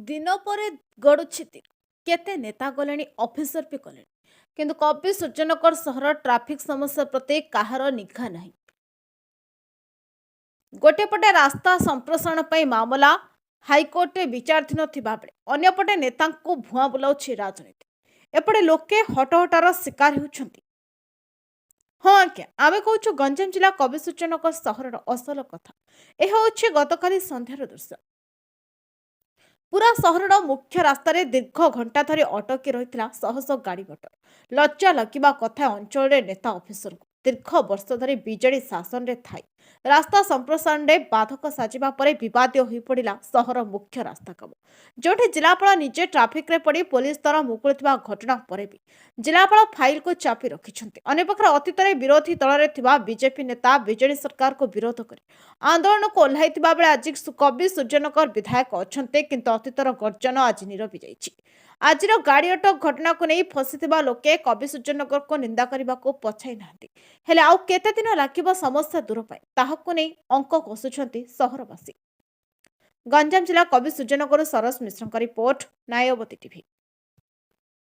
दिन पर गड़ुछि दिन केते नेता गले ऑफिसर भी कले किंतु कवि सूर्यनगर सहर ट्राफिक समस्या प्रति कहार निघा ना गोटेपटे रास्ता संप्रसारण पर मामला हाइकोर्टे विचाराधीन थिबा बेले अन्यपटे नेता भुआ बुलाउछि राजनीति एपटे लोके हटहटार शिकार होउछंती। हाँ आज्ञा आम कहूँ गंजाम जिला कवि सूर्यनगर सहर असल कथा यह हूँ गतकाली संध्यार दृश्य। पूरा सहर मुख्य रास्तार दीर्घ घंटा धरी अटकी रही शह शह गाड़ी मटर लज्जा लगिबा कथा अंचल नेता ऑफिसर को दीर्घ वर्ष धरी विजेडी शासन रे थाई रास्ता संप्रसारण में बाधक साजिबा परे विवादीय हो पड़ा सहर मुख्य रास्ता काम जोठी जिलापाल निजे ट्राफिक रे पड़ी पुलिस द्वारा मुकुलुवा घटना पर भी जिलापाल फाइल को चापी रखिंट अन्यपक्ष अतीत विरोधी दल में बीजेपी नेता विजेडी सरकार को विरोध कर आंदोलन को ओह्लाई बेले आज कवि सूर्यनगर विधायक अच्छा किंतु अतीतर गर्जन आज नीरवी जाइछि। आज गाड़ी अटक घटना को नहीं फसी लोके कवि सूर्यनगर को निंदा करने को पछाई ना आउ केते दिन लागिबो समस्या दूर पाए ताहाकु नहीं अंक कसुछंती सहरवासी। गंजाम जिला कवि सूर्यनगर सरस मिश्र रिपोर्ट नायवती टीवी।